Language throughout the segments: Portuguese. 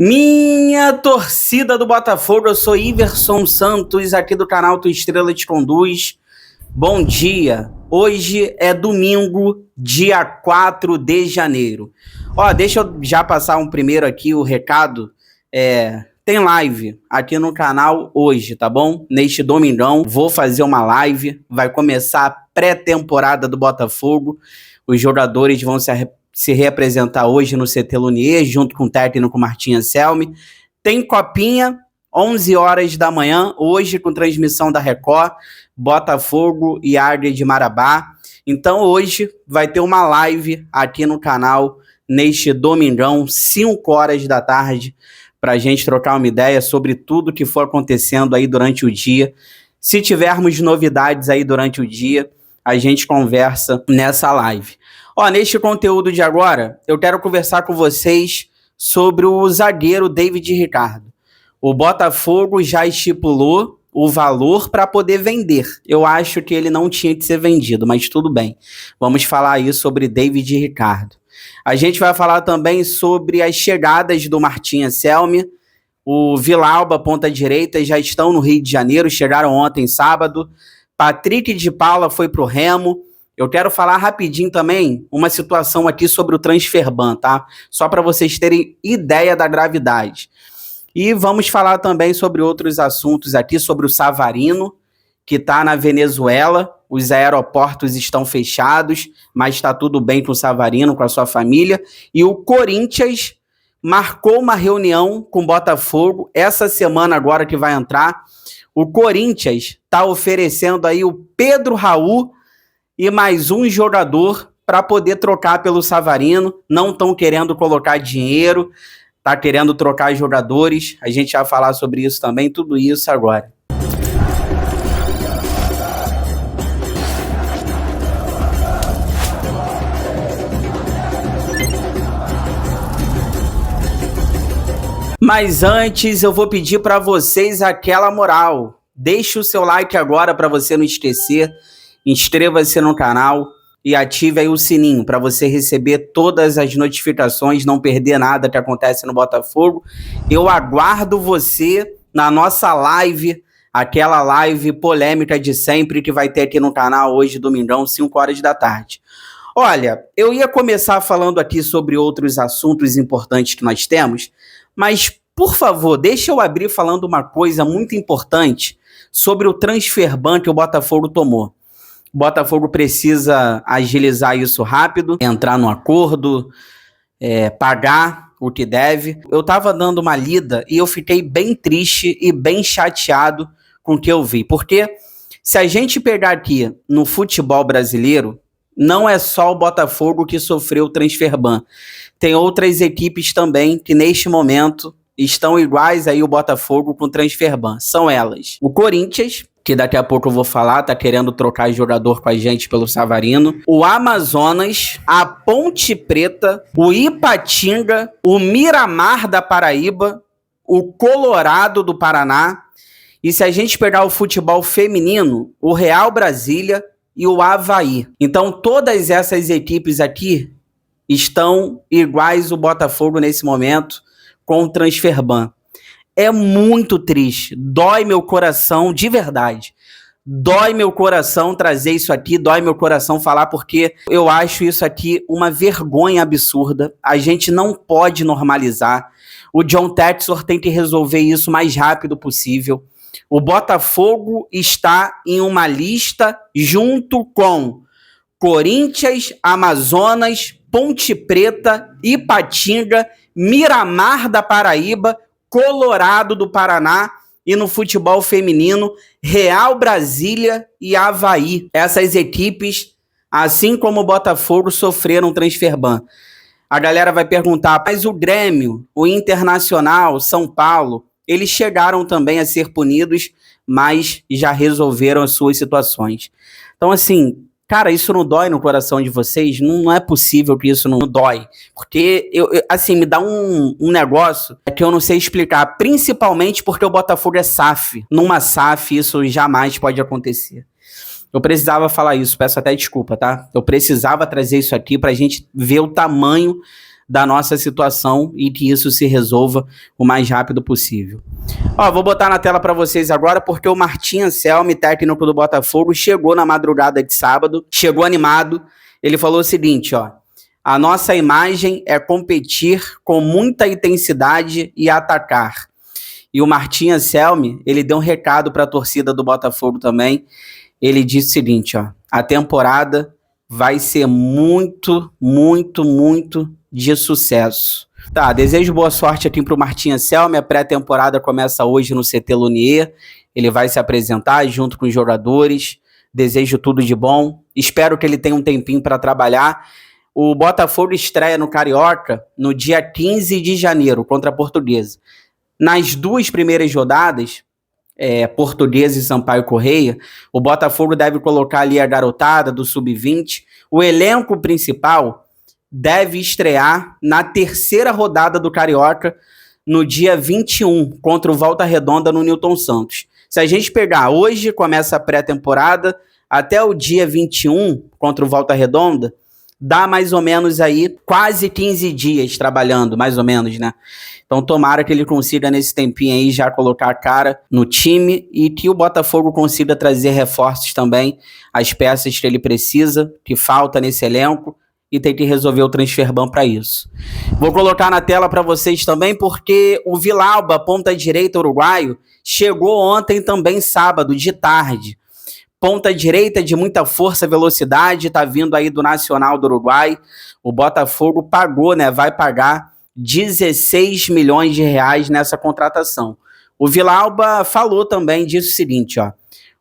Minha torcida do Botafogo, eu sou Iverson Santos, aqui do canal Tua Estrela Te Conduz. Bom dia, hoje é domingo, dia 4 de janeiro. Deixa eu já passar primeiro aqui o recado. Tem live aqui no canal hoje, tá bom? Neste domingão, vou fazer uma live, vai começar a pré-temporada do Botafogo. Os jogadores vão se representar hoje no CT Lunier, junto com o técnico Martim Anselmi. Tem copinha, 11 horas da manhã, hoje com transmissão da Record, Botafogo e Águia de Marabá. Então hoje vai ter uma live aqui no canal, neste domingão, 5 horas da tarde, para a gente trocar uma ideia sobre tudo que for acontecendo aí durante o dia. Se tivermos novidades aí durante o dia, a gente conversa nessa live. Neste conteúdo de agora, eu quero conversar com vocês sobre o zagueiro David Ricardo. O Botafogo já estipulou o valor para poder vender. Eu acho que ele não tinha que ser vendido, mas tudo bem. Vamos falar aí sobre David Ricardo. A gente vai falar também sobre as chegadas do Martim Anselmi. O Villalba, ponta direita, já estão no Rio de Janeiro, chegaram ontem, sábado. Patrick de Paula foi para o Remo. Eu quero falar rapidinho também uma situação aqui sobre o Transferban, tá? Só para vocês terem ideia da gravidade. E vamos falar também sobre outros assuntos aqui, sobre o Savarino, que está na Venezuela. Os aeroportos estão fechados, mas está tudo bem com o Savarino, com a sua família. E o Corinthians marcou uma reunião com o Botafogo essa semana agora que vai entrar. O Corinthians está oferecendo aí o Pedro Raul e mais um jogador para poder trocar pelo Savarino. Não estão querendo colocar dinheiro, tá querendo trocar jogadores. A gente vai falar sobre isso também, tudo isso agora. Mas antes eu vou pedir para vocês aquela moral. Deixe o seu like agora para você não esquecer. Inscreva-se no canal e ative aí o sininho para você receber todas as notificações, não perder nada que acontece no Botafogo. Eu aguardo você na nossa live, aquela live polêmica de sempre que vai ter aqui no canal hoje, domingão, 5 horas da tarde. Olha, eu ia começar falando aqui sobre outros assuntos importantes que nós temos, mas, por favor, deixa eu abrir falando uma coisa muito importante sobre o Transferban que o Botafogo tomou. O Botafogo precisa agilizar isso rápido, entrar num acordo, pagar o que deve. Eu estava dando uma lida e eu fiquei bem triste e bem chateado com o que eu vi. Porque se a gente pegar aqui no futebol brasileiro, não é só o Botafogo que sofreu o Transferban. Tem outras equipes também que neste momento estão iguais aí o Botafogo com o Transferban. São elas: o Corinthians, que daqui a pouco eu vou falar, tá querendo trocar jogador com a gente pelo Savarino. O Amazonas, a Ponte Preta, o Ipatinga, o Miramar da Paraíba, o Colorado do Paraná. E se a gente pegar o futebol feminino, o Real Brasília e o Avaí. Então todas essas equipes aqui estão iguais o Botafogo nesse momento com o Transferban. É muito triste, dói meu coração, de verdade. Dói meu coração trazer isso aqui, dói meu coração falar, porque eu acho isso aqui uma vergonha absurda. A gente não pode normalizar. O John Textor tem que resolver isso o mais rápido possível. O Botafogo está em uma lista junto com Corinthians, Amazonas, Ponte Preta, Ipatinga, Miramar da Paraíba, Colorado do Paraná e no futebol feminino, Real Brasília e Avaí. Essas equipes, assim como o Botafogo, sofreram Transferban. A galera vai perguntar, mas o Grêmio, o Internacional, São Paulo, eles chegaram também a ser punidos, mas já resolveram as suas situações. Então, assim, cara, isso não dói no coração de vocês? Não é possível que isso não dói. Porque, assim, me dá um negócio que eu não sei explicar. Principalmente porque o Botafogo é SAF. Numa SAF, isso jamais pode acontecer. Eu precisava falar isso, peço até desculpa, tá? Eu precisava trazer isso aqui pra gente ver o tamanho da nossa situação e que isso se resolva o mais rápido possível. Ó, vou botar na tela para vocês agora porque o Martim Anselmi, técnico do Botafogo, chegou na madrugada de sábado, chegou animado. Ele falou o seguinte, ó: a nossa imagem é competir com muita intensidade e atacar. E o Martim Anselmi, ele deu um recado para a torcida do Botafogo também. Ele disse o seguinte, ó: a temporada vai ser muito, muito, muito de sucesso. Tá, desejo boa sorte aqui pro Martim Anselmi. A pré-temporada começa hoje no CT Lunier. Ele vai se apresentar junto com os jogadores. Desejo tudo de bom. Espero que ele tenha um tempinho para trabalhar. O Botafogo estreia no Carioca no dia 15 de janeiro contra a Portuguesa. Nas duas primeiras rodadas, Portuguesa e Sampaio Correia, o Botafogo deve colocar ali a garotada do Sub-20. O elenco principal deve estrear na terceira rodada do Carioca, no dia 21, contra o Volta Redonda no Newton Santos. Se a gente pegar hoje, começa a pré-temporada, até o dia 21, contra o Volta Redonda, dá mais ou menos aí quase 15 dias trabalhando, mais ou menos, né? Então tomara que ele consiga nesse tempinho aí já colocar a cara no time e que o Botafogo consiga trazer reforços também, as peças que ele precisa, que falta nesse elenco, e tem que resolver o transferban para isso. Vou colocar na tela para vocês também porque o Villalba, ponta direita uruguaio, chegou ontem também sábado, de tarde. Ponta direita de muita força, velocidade, tá vindo aí do Nacional do Uruguai. O Botafogo pagou, né? Vai pagar 16 milhões de reais nessa contratação. O Villalba falou também disso o seguinte, ó: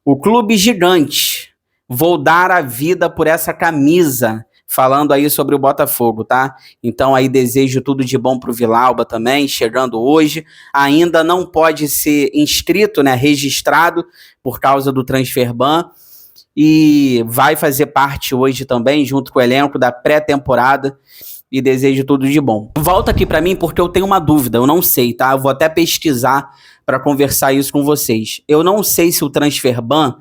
o clube gigante, vou dar a vida por essa camisa, falando aí sobre o Botafogo, tá? Então aí desejo tudo de bom pro Villalba também, chegando hoje. Ainda não pode ser inscrito, né, registrado por causa do transferban e vai fazer parte hoje também, junto com o elenco da pré-temporada, e desejo tudo de bom. Volta aqui para mim porque eu tenho uma dúvida, eu não sei, tá? Eu vou até pesquisar para conversar isso com vocês. Eu não sei se o transferban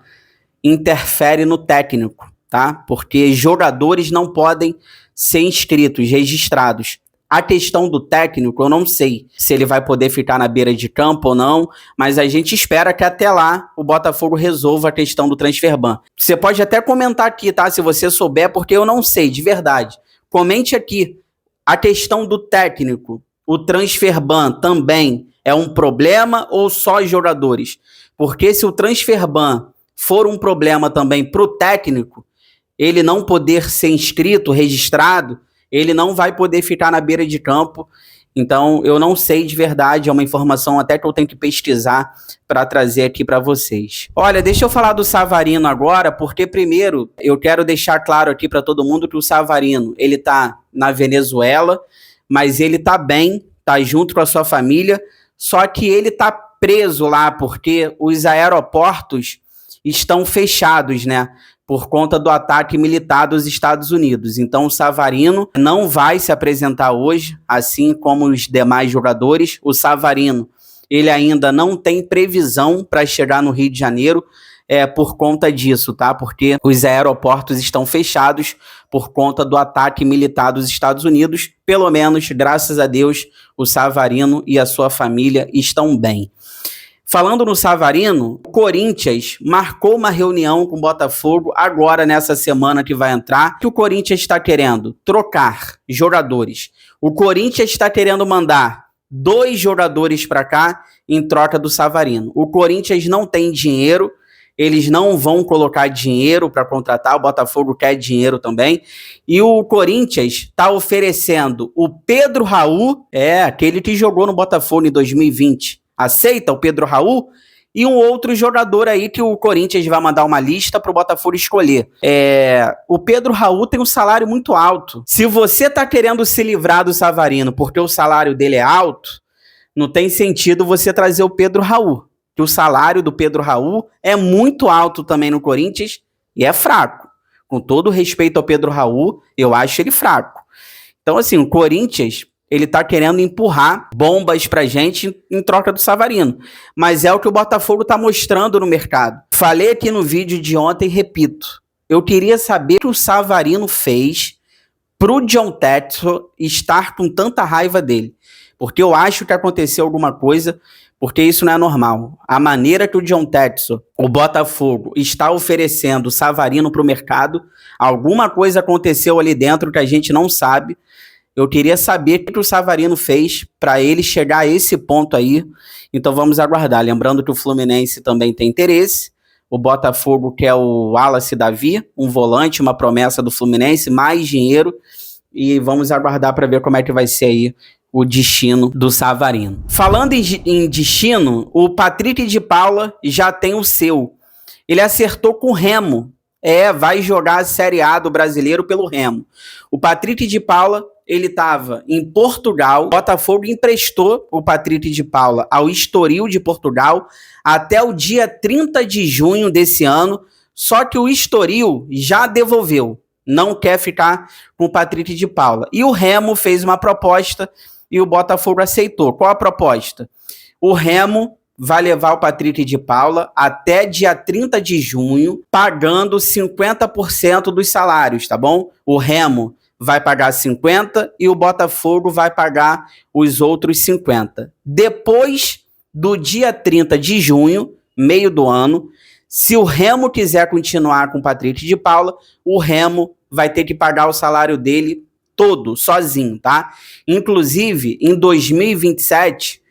interfere no técnico, tá? Porque jogadores não podem ser inscritos, registrados. A questão do técnico, eu não sei se ele vai poder ficar na beira de campo ou não, mas a gente espera que até lá o Botafogo resolva a questão do transferban. Você pode até comentar aqui, tá? Se você souber, porque eu não sei, de verdade. Comente aqui. A questão do técnico, o transferban também é um problema ou só os jogadores? Porque se o transferban for um problema também para o técnico, ele não poder ser inscrito, registrado, ele não vai poder ficar na beira de campo. Então, eu não sei de verdade, é uma informação até que eu tenho que pesquisar para trazer aqui para vocês. Olha, deixa eu falar do Savarino agora, porque primeiro eu quero deixar claro aqui para todo mundo que o Savarino, ele tá na Venezuela, mas ele tá bem, tá junto com a sua família, só que ele tá preso lá porque os aeroportos estão fechados, né? Por conta do ataque militar dos Estados Unidos. Então o Savarino não vai se apresentar hoje, assim como os demais jogadores. O Savarino, ele ainda não tem previsão para chegar no Rio de Janeiro por conta disso, tá? Porque os aeroportos estão fechados por conta do ataque militar dos Estados Unidos. Pelo menos, graças a Deus, o Savarino e a sua família estão bem. Falando no Savarino, o Corinthians marcou uma reunião com o Botafogo agora nessa semana que vai entrar, que o Corinthians está querendo trocar jogadores. O Corinthians está querendo mandar 2 jogadores para cá em troca do Savarino. O Corinthians não tem dinheiro, eles não vão colocar dinheiro para contratar, o Botafogo quer dinheiro também. E o Corinthians está oferecendo o Pedro Raul, aquele que jogou no Botafogo em 2020. Aceita o Pedro Raul e um outro jogador aí que o Corinthians vai mandar uma lista para o Botafogo escolher. O Pedro Raul tem um salário muito alto. Se você tá querendo se livrar do Savarino porque o salário dele é alto, não tem sentido você trazer o Pedro Raul. Que o salário do Pedro Raul é muito alto também no Corinthians e é fraco. Com todo respeito ao Pedro Raul, eu acho ele fraco. Então, assim, o Corinthians, ele tá querendo empurrar bombas pra gente em troca do Savarino. Mas é o que o Botafogo tá mostrando no mercado. Falei aqui no vídeo de ontem e repito. Eu queria saber o que o Savarino fez pro John Textor estar com tanta raiva dele. Porque eu acho que aconteceu alguma coisa, porque isso não é normal. A maneira que o John Textor, o Botafogo, está oferecendo o Savarino pro mercado, alguma coisa aconteceu ali dentro que a gente não sabe. Eu queria saber o que o Savarino fez para ele chegar a esse ponto aí. Então vamos aguardar. Lembrando que o Fluminense também tem interesse. O Botafogo quer o Wallace Davi, um volante, uma promessa do Fluminense, mais dinheiro. E vamos aguardar para ver como é que vai ser aí o destino do Savarino. Falando em destino, o Patrick de Paula já tem o seu. Ele acertou com o Remo. Vai jogar a Série A do Brasileiro pelo Remo. O Patrick de Paula, ele estava em Portugal. O Botafogo emprestou o Patrick de Paula ao Estoril de Portugal até o dia 30 de junho desse ano. Só que o Estoril já devolveu. Não quer ficar com o Patrick de Paula. E o Remo fez uma proposta e o Botafogo aceitou. Qual a proposta? O Remo vai levar o Patrick de Paula até dia 30 de junho, pagando 50% dos salários, tá bom? O Remo vai pagar 50% e o Botafogo vai pagar os outros 50%. Depois do dia 30 de junho, meio do ano, se o Remo quiser continuar com o Patrick de Paula, o Remo vai ter que pagar o salário dele todo, sozinho, tá? Inclusive, em 2027...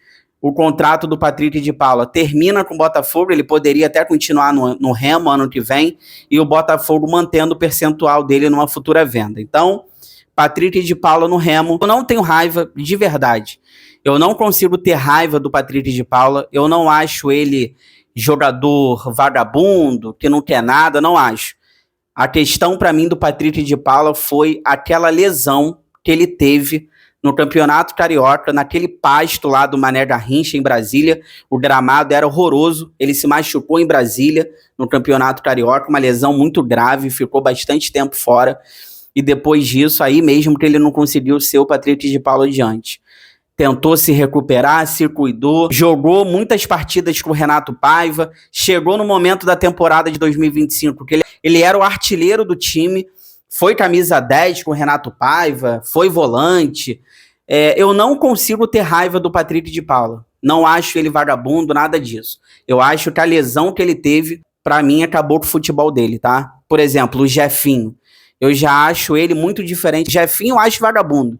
o contrato do Patrick de Paula termina com o Botafogo, ele poderia até continuar no Remo ano que vem, e o Botafogo mantendo o percentual dele numa futura venda. Então, Patrick de Paula no Remo, eu não tenho raiva de verdade. Eu não consigo ter raiva do Patrick de Paula, eu não acho ele jogador vagabundo, que não quer nada, não acho. A questão para mim do Patrick de Paula foi aquela lesão que ele teve no Campeonato Carioca, naquele pasto lá do Mané Garrincha, em Brasília. O gramado era horroroso, ele se machucou em Brasília, no Campeonato Carioca, uma lesão muito grave, ficou bastante tempo fora, e depois disso, aí mesmo que ele não conseguiu ser o Patrick de Paula adiante. Tentou se recuperar, se cuidou, jogou muitas partidas com o Renato Paiva, chegou no momento da temporada de 2025, que ele era o artilheiro do time, foi camisa 10 com o Renato Paiva, foi volante. Eu não consigo ter raiva do Patrick de Paula. Não acho ele vagabundo, nada disso. Eu acho que a lesão que ele teve, pra mim, acabou com o futebol dele, tá? Por exemplo, o Jefinho. Eu já acho ele muito diferente. O Jefinho eu acho vagabundo.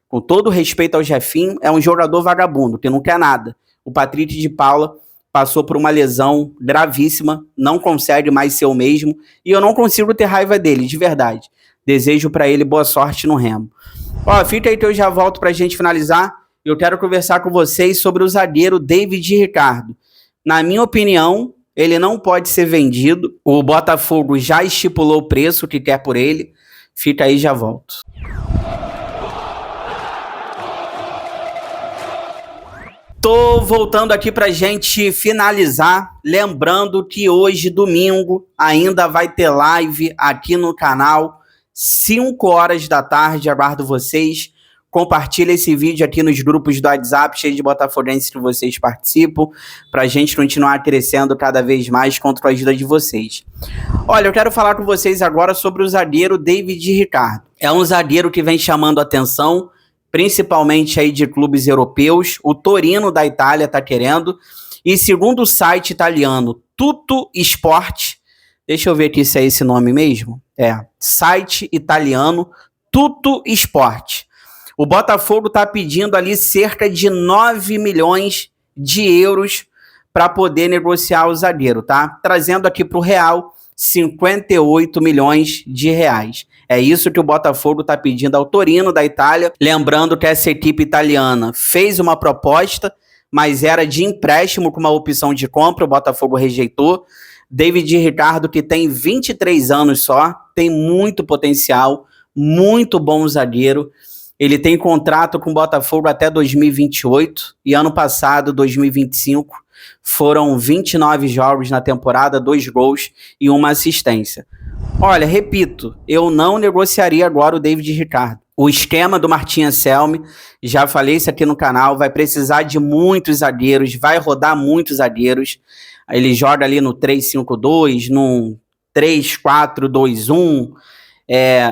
Com todo respeito ao Jefinho, é um jogador vagabundo, que não quer nada. O Patrick de Paula passou por uma lesão gravíssima, não consegue mais ser o mesmo, e eu não consigo ter raiva dele, de verdade. Desejo para ele boa sorte no Remo. Fica aí que eu já volto pra gente finalizar. Eu quero conversar com vocês sobre o zagueiro David Ricardo. Na minha opinião, ele não pode ser vendido. O Botafogo já estipulou o preço que quer por ele. Fica aí, já volto. Tô voltando aqui pra gente finalizar, lembrando que hoje, domingo, ainda vai ter live aqui no canal, 5 horas da tarde, aguardo vocês. Compartilha esse vídeo aqui nos grupos do WhatsApp, cheio de botafoguenses que vocês participam, pra gente continuar crescendo cada vez mais contra a ajuda de vocês. Olha, eu quero falar com vocês agora sobre o zagueiro David Ricardo. É um zagueiro que vem chamando atenção, principalmente aí de clubes europeus. O Torino da Itália está querendo, e segundo o site italiano Tutto Sport, deixa eu ver aqui se é esse nome mesmo, site italiano Tutto Sport, o Botafogo está pedindo ali cerca de 9 milhões de euros para poder negociar o zagueiro, tá? Trazendo aqui para o real, 58 milhões de reais. É isso que o Botafogo está pedindo ao Torino da Itália. Lembrando que essa equipe italiana fez uma proposta, mas era de empréstimo com uma opção de compra, o Botafogo rejeitou. David Ricardo, que tem 23 anos só, tem muito potencial, muito bom zagueiro. Ele tem contrato com o Botafogo até 2028 e ano passado, 2025, foram 29 jogos na temporada, 2 gols e 1 assistência. Olha, repito, eu não negociaria agora o David Ricardo. O esquema do Martin Anselmi, já falei isso aqui no canal, vai precisar de muitos zagueiros, vai rodar muitos zagueiros. Ele joga ali no 3-5-2, no 3-4-2-1.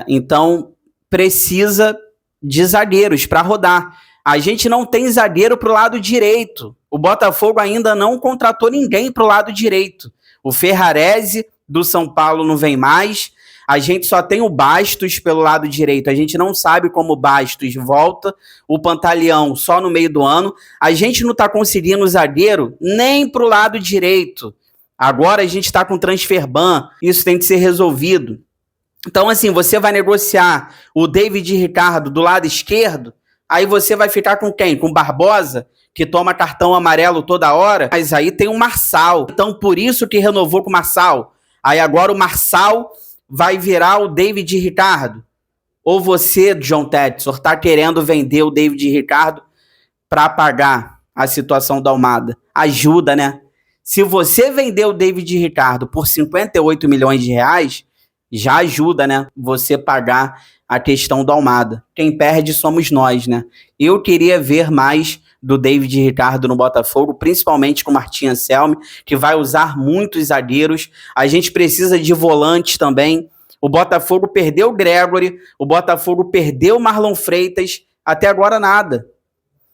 Então, precisa de zagueiros para rodar. A gente não tem zagueiro para o lado direito. O Botafogo ainda não contratou ninguém para o lado direito. O Ferrarese do São Paulo não vem mais. A gente só tem o Bastos pelo lado direito. A gente não sabe como o Bastos volta. O Pantaleão só no meio do ano. A gente não está conseguindo zagueiro nem para o lado direito. Agora a gente está com transfer ban. Isso tem que ser resolvido. Então, assim, você vai negociar o David Ricardo do lado esquerdo, aí você vai ficar com quem? Com o Barbosa, que toma cartão amarelo toda hora? Mas aí tem o Marçal. Então, por isso que renovou com o Marçal. Aí agora o Marçal vai virar o David Ricardo. Ou você, John Tetson, tá querendo vender o David Ricardo para pagar a situação da Almada? Ajuda, né? Se você vender o David Ricardo por 58 milhões de reais, já ajuda, né? Você pagar a questão da Almada. Quem perde somos nós, né? Eu queria ver mais do David Ricardo no Botafogo, principalmente com o Martim Anselmi, que vai usar muitos zagueiros. A gente precisa de volantes também. O Botafogo perdeu o Gregory, o Botafogo perdeu o Marlon Freitas, até agora nada.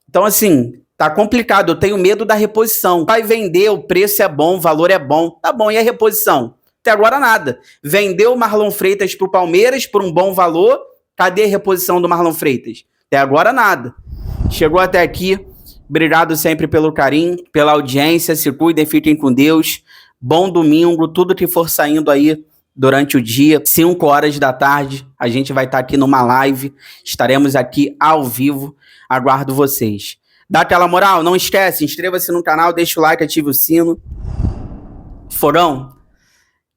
Então, assim, tá complicado. Eu tenho medo da reposição. Vai vender, o preço é bom, o valor é bom. Tá bom, e a reposição? Até agora nada. Vendeu o Marlon Freitas pro Palmeiras por um bom valor. Cadê a reposição do Marlon Freitas? Até agora nada. Chegou até aqui. Obrigado sempre pelo carinho, pela audiência. Se cuidem, fiquem com Deus. Bom domingo. Tudo que for saindo aí durante o dia, 5 horas da tarde, a gente vai estar aqui numa live. Estaremos aqui ao vivo. Aguardo vocês. Dá aquela moral, não esquece, inscreva-se no canal, deixa o like, ative o sino. Fogão,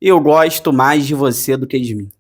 eu gosto mais de você do que de mim.